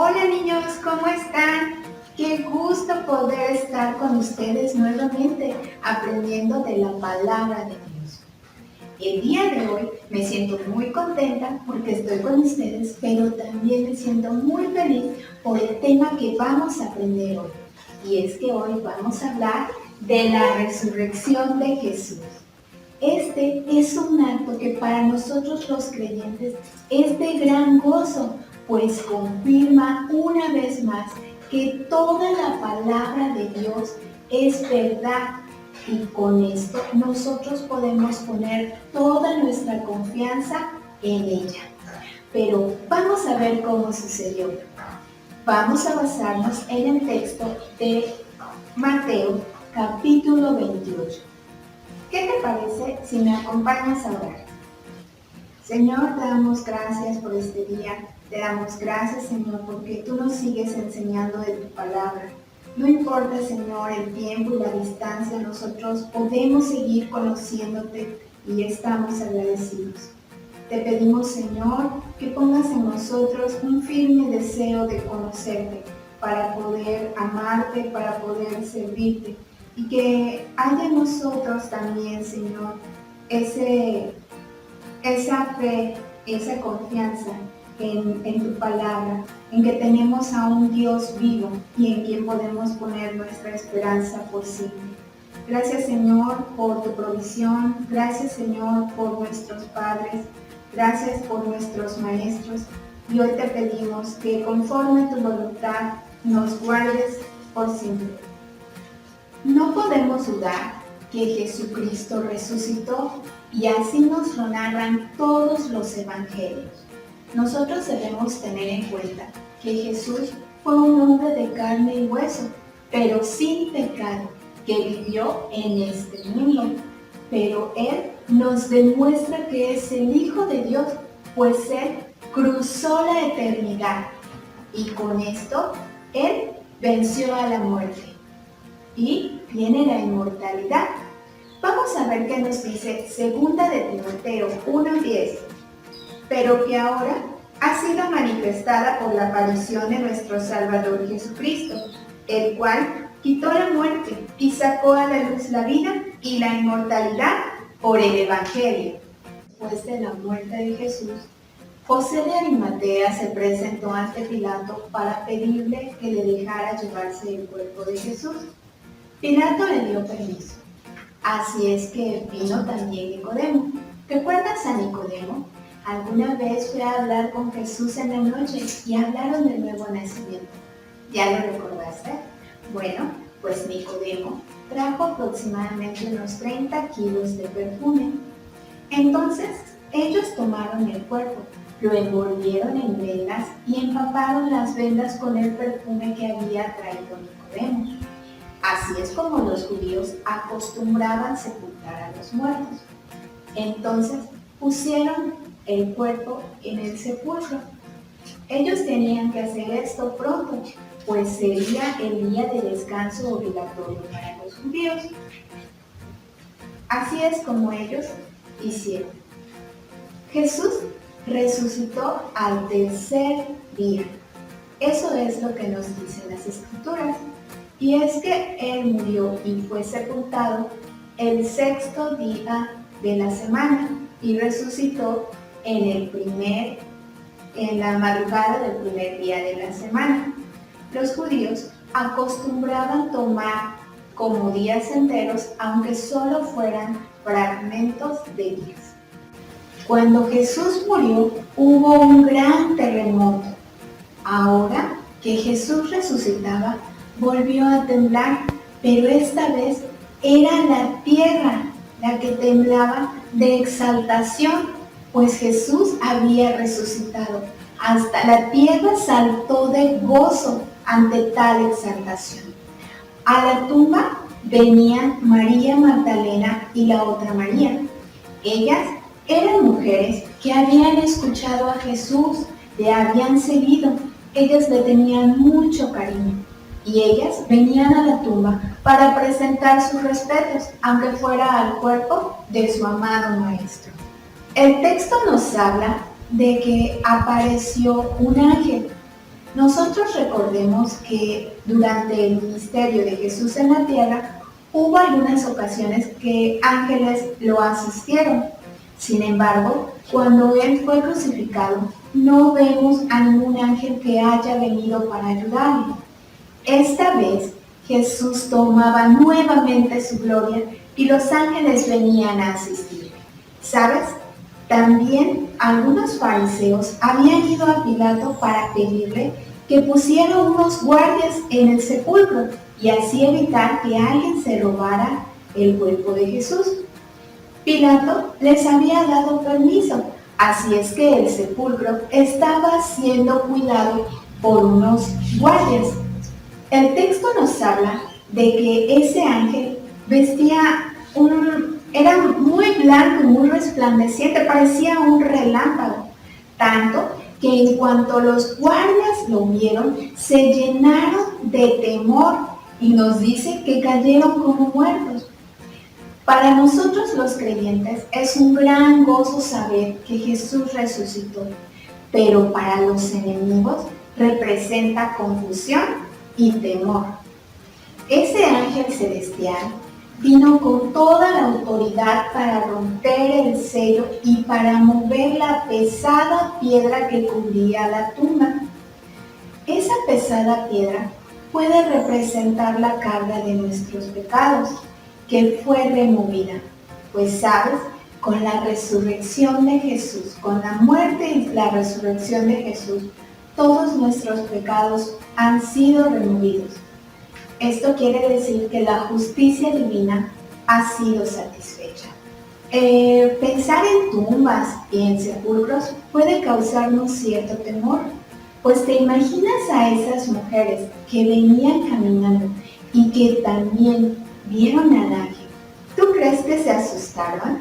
Hola niños, ¿cómo están? Qué gusto poder estar con ustedes nuevamente aprendiendo de la palabra de Dios. El día de hoy me siento muy contenta porque estoy con ustedes, pero también me siento muy feliz por el tema que vamos a aprender hoy. Y es que hoy vamos a hablar de la resurrección de Jesús. Este es un acto que para nosotros los creyentes es de gran gozo, pues confirma una vez más que toda la palabra de Dios es verdad y con esto nosotros podemos poner toda nuestra confianza en ella. Pero vamos a ver cómo sucedió. Vamos a basarnos en el texto de Mateo capítulo 28. ¿Qué te parece si me acompañas a orar? Señor, te damos gracias por este día. Te damos gracias, Señor, porque tú nos sigues enseñando de tu palabra. No importa, Señor, el tiempo y la distancia, nosotros podemos seguir conociéndote y estamos agradecidos. Te pedimos, Señor, que pongas en nosotros un firme deseo de conocerte para poder amarte, para poder servirte. Y que haya en nosotros también, Señor, esa fe, esa confianza en tu palabra, en que tenemos a un Dios vivo y en quien podemos poner nuestra esperanza por siempre. Gracias, Señor, por tu provisión. Gracias, Señor, por nuestros padres. Gracias por nuestros maestros. Y hoy te pedimos que conforme a tu voluntad nos guardes por siempre. No podemos dudar que Jesucristo resucitó y así nos lo narran todos los evangelios. Nosotros debemos tener en cuenta que Jesús fue un hombre de carne y hueso, pero sin pecado, que vivió en este mundo. Pero Él nos demuestra que es el Hijo de Dios, pues Él cruzó la eternidad y con esto Él venció a la muerte y tiene la inmortalidad. Vamos a ver qué nos dice 2 de Timoteo 1:10. Pero que ahora ha sido manifestada por la aparición de nuestro Salvador Jesucristo, el cual quitó la muerte y sacó a la luz la vida y la inmortalidad por el Evangelio. Después de la muerte de Jesús, José de Arimatea se presentó ante Pilato para pedirle que le dejara llevarse el cuerpo de Jesús. Pilato le dio permiso. Así es que vino también Nicodemo. ¿Recuerdas a Nicodemo? Alguna vez fue a hablar con Jesús en la noche y hablaron del nuevo nacimiento. ¿Ya lo recordaste? Bueno, pues Nicodemo trajo aproximadamente unos 30 kilos de perfume. Entonces, ellos tomaron el cuerpo, lo envolvieron en vendas y empaparon las vendas con el perfume que había traído Nicodemo. Así es como los judíos acostumbraban sepultar a los muertos. Entonces pusieron el cuerpo en el sepulcro. Ellos tenían que hacer esto pronto, pues sería el día de descanso obligatorio para los judíos. Así es como ellos hicieron. Jesús resucitó al tercer día. Eso es lo que nos dicen las Escrituras. Y es que Él murió y fue sepultado el sexto día de la semana y resucitó en la madrugada del primer día de la semana. Los judíos acostumbraban tomar como días enteros, aunque solo fueran fragmentos de días. Cuando Jesús murió, hubo un gran terremoto. Ahora que Jesús resucitaba, volvió a temblar, pero esta vez era la tierra la que temblaba de exaltación, pues Jesús había resucitado. Hasta la tierra saltó de gozo ante tal exaltación. A la tumba venían María Magdalena y la otra María. Ellas eran mujeres que habían escuchado a Jesús, le habían seguido. Ellas le tenían mucho cariño. Y ellas venían a la tumba para presentar sus respetos, aunque fuera al cuerpo de su amado maestro. El texto nos habla de que apareció un ángel Nosotros recordemos que durante el ministerio de Jesús en la tierra, hubo algunas ocasiones que ángeles lo asistieron. Sin embargo, cuando Él fue crucificado, no vemos a ningún ángel que haya venido para ayudarle. Esta vez, Jesús tomaba nuevamente su gloria y los ángeles venían a asistirle. ¿Sabes? También algunos fariseos habían ido a Pilato para pedirle que pusiera unos guardias en el sepulcro y así evitar que alguien se robara el cuerpo de Jesús. Pilato les había dado permiso, así es que el sepulcro estaba siendo cuidado por unos guardias. El texto nos habla de que ese ángel era muy blanco y muy resplandeciente, parecía un relámpago, tanto que en cuanto los guardias lo vieron, se llenaron de temor y nos dice que cayeron como muertos. Para nosotros los creyentes es un gran gozo saber que Jesús resucitó, pero para los enemigos representa confusión y temor. Ese ángel celestial vino con toda la autoridad para romper el sello y para mover la pesada piedra que cubría la tumba. Esa pesada piedra puede representar la carga de nuestros pecados, que fue removida. Pues sabes, con la resurrección de Jesús, con la muerte y la resurrección de Jesús, todos nuestros pecados han sido removidos. Esto quiere decir que la justicia divina ha sido satisfecha. Pensar en tumbas y en sepulcros puede causarnos cierto temor, pues te imaginas a esas mujeres que venían caminando y que también vieron al ángel. ¿Tú crees que se asustaron?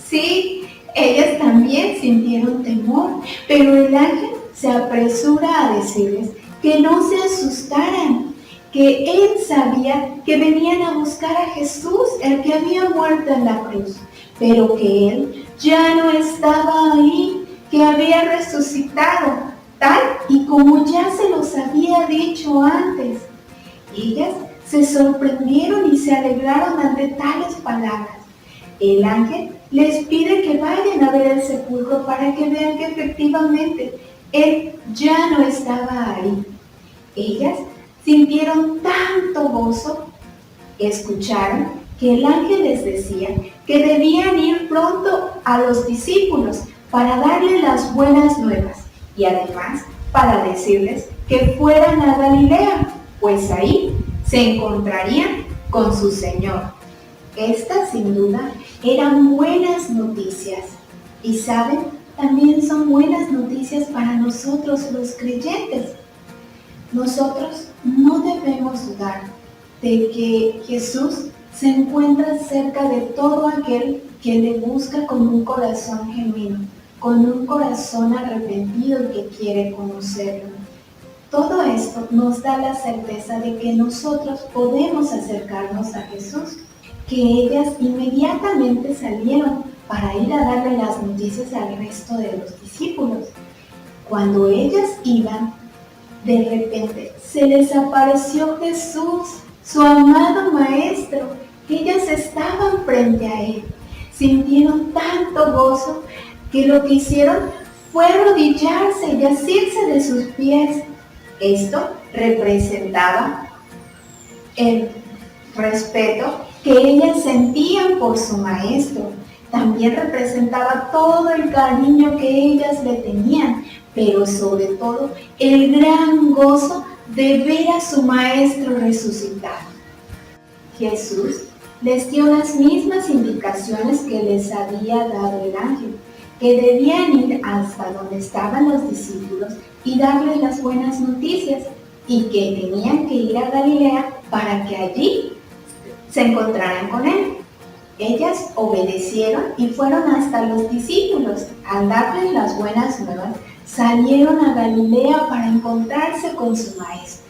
Sí, ellas también sintieron temor, pero el ángel se apresura a decirles que no se asustaran, que él sabía que venían a buscar a Jesús, el que había muerto en la cruz, pero que él ya no estaba ahí, que había resucitado, tal y como ya se los había dicho antes. Ellas se sorprendieron y se alegraron ante tales palabras. El ángel les pide que vayan a ver el sepulcro para que vean que efectivamente él ya no estaba ahí. Ellas sintieron tanto gozo, escucharon que el ángel les decía que debían ir pronto a los discípulos para darles las buenas nuevas y además para decirles que fueran a Galilea, pues ahí se encontrarían con su Señor. Estas sin duda eran buenas noticias y saben, también son buenas noticias para nosotros los creyentes. Nosotros no debemos dudar de que Jesús se encuentra cerca de todo aquel que le busca con un corazón genuino, con un corazón arrepentido y que quiere conocerlo. Todo esto nos da la certeza de que nosotros podemos acercarnos a Jesús, que ellas inmediatamente salieron para ir a darle las noticias al resto de los discípulos. Cuando ellas iban, de repente se les apareció Jesús, su amado Maestro. Ellas estaban frente a él. Sintieron tanto gozo que lo que hicieron fue arrodillarse y asirse de sus pies. Esto representaba el respeto que ellas sentían por su maestro. También representaba todo el cariño que ellas le tenían, pero sobre todo el gran gozo de ver a su maestro resucitado. Jesús les dio las mismas indicaciones que les había dado el ángel, que debían ir hasta donde estaban los discípulos y darles las buenas noticias, y que tenían que ir a Galilea para que allí se encontraran con él. Ellas obedecieron y fueron hasta los discípulos. Al darles las buenas nuevas, salieron a Galilea para encontrarse con su maestro.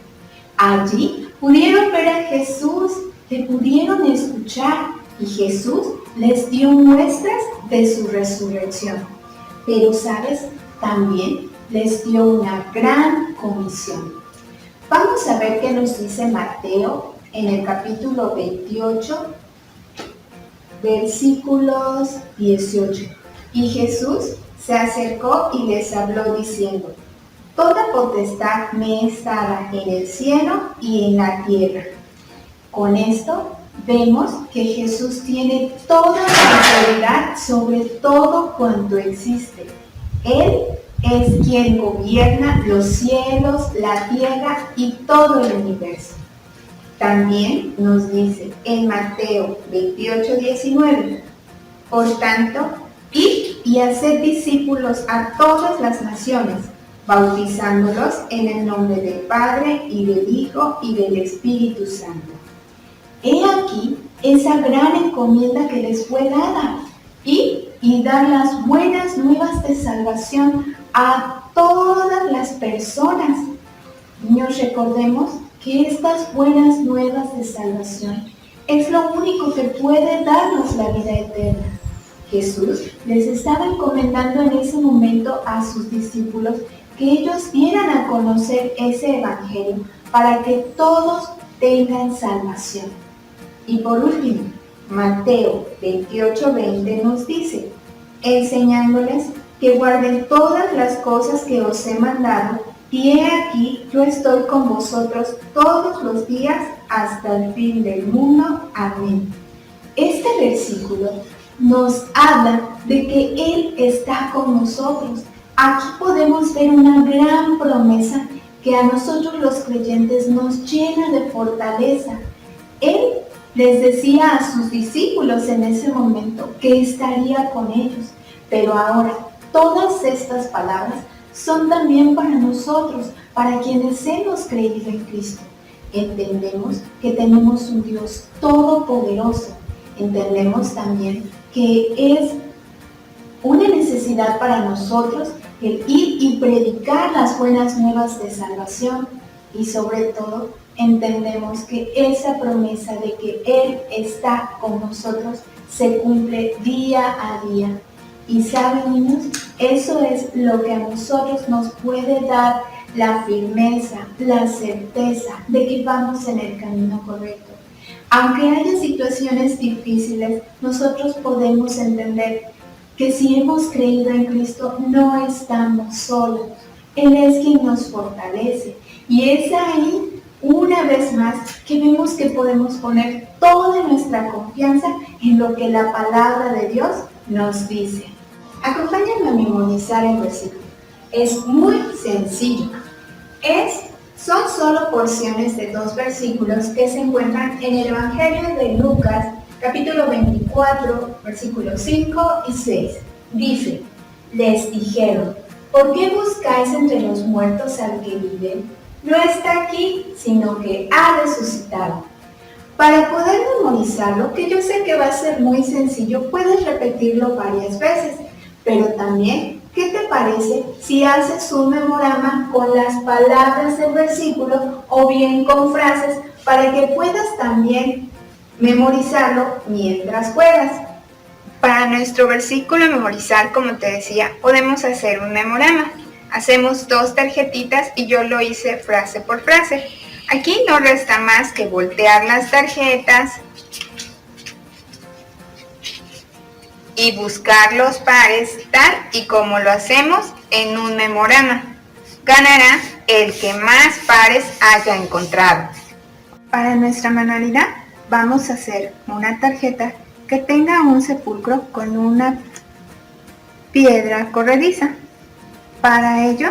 Allí pudieron ver a Jesús, le pudieron escuchar, y Jesús les dio muestras de su resurrección. Pero, ¿sabes? También les dio una gran comisión. Vamos a ver qué nos dice Mateo en el capítulo 28, versículos 18. Y Jesús se acercó y les habló diciendo: Toda potestad me es dada en el cielo y en la tierra. Con esto vemos que Jesús tiene toda la autoridad sobre todo cuanto existe. Él es quien gobierna los cielos, la tierra y todo el universo. También nos dice en Mateo 28, 19, por tanto, id y haced discípulos a todas las naciones, bautizándolos en el nombre del Padre y del Hijo y del Espíritu Santo. He aquí esa gran encomienda que les fue dada, y dar las buenas nuevas de salvación a todas las personas. Niños, recordemos que estas buenas nuevas de salvación es lo único que puede darnos la vida eterna. Jesús les estaba encomendando en ese momento a sus discípulos que ellos dieran a conocer ese evangelio para que todos tengan salvación. Y por último, Mateo 28:20 nos dice: enseñándoles que guarden todas las cosas que os he mandado, y he aquí yo estoy con vosotros todos los días hasta el fin del mundo. Amén. Este versículo nos habla de que Él está con nosotros. Aquí podemos ver una gran promesa que a nosotros los creyentes nos llena de fortaleza. Él les decía a sus discípulos en ese momento que estaría con ellos, pero ahora todas estas palabras son también para nosotros, para quienes hemos creído en Cristo. Entendemos que tenemos un Dios todopoderoso. Entendemos también que es una necesidad para nosotros el ir y predicar las buenas nuevas de salvación, y sobre todo entendemos que esa promesa de que Él está con nosotros se cumple día a día. Y saben, niños, eso es lo que a nosotros nos puede dar la firmeza, la certeza de que vamos en el camino correcto. Aunque haya situaciones difíciles, nosotros podemos entender que si hemos creído en Cristo, no estamos solos. Él es quien nos fortalece. Y es ahí, una vez más, que vemos que podemos poner toda nuestra confianza en lo que la palabra de Dios nos dice. Acompáñenme a memorizar el versículo. Es muy sencillo. Son solo porciones de 2 versículos que se encuentran en el Evangelio de Lucas, capítulo 24, versículos 5 y 6. Dice: les dijeron: ¿por qué buscáis entre los muertos al que vive? No está aquí, sino que ha resucitado. Para poder memorizarlo, que yo sé que va a ser muy sencillo, puedes repetirlo varias veces, pero también, ¿qué te parece si haces un memorama con las palabras del versículo o bien con frases para que puedas también memorizarlo mientras juegas? Para nuestro versículo memorizar, como te decía, podemos hacer un memorama. Hacemos 2 tarjetitas y yo lo hice frase por frase. Aquí no resta más que voltear las tarjetas y buscar los pares tal y como lo hacemos en un memorama. Ganará el que más pares haya encontrado. Para nuestra manualidad vamos a hacer una tarjeta que tenga un sepulcro con una piedra corrediza. Para ello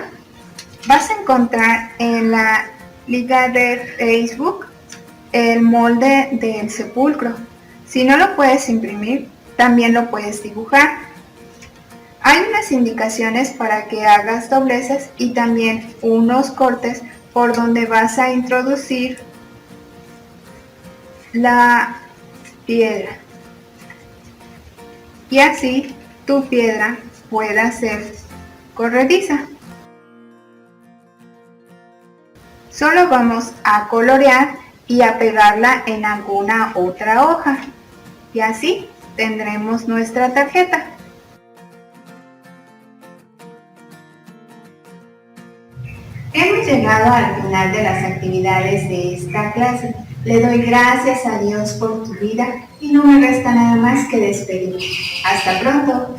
vas a encontrar en la liga de Facebook el molde del sepulcro. Si no lo puedes imprimir, también lo puedes dibujar. Hay unas indicaciones para que hagas dobleces y también unos cortes por donde vas a introducir la piedra. Y así tu piedra pueda ser corrediza. Solo vamos a colorear y a pegarla en alguna otra hoja. Y así tendremos nuestra tarjeta. llegado al final de las actividades de esta clase. Le doy gracias a Dios por tu vida y no me resta nada más que despedirme. Hasta pronto.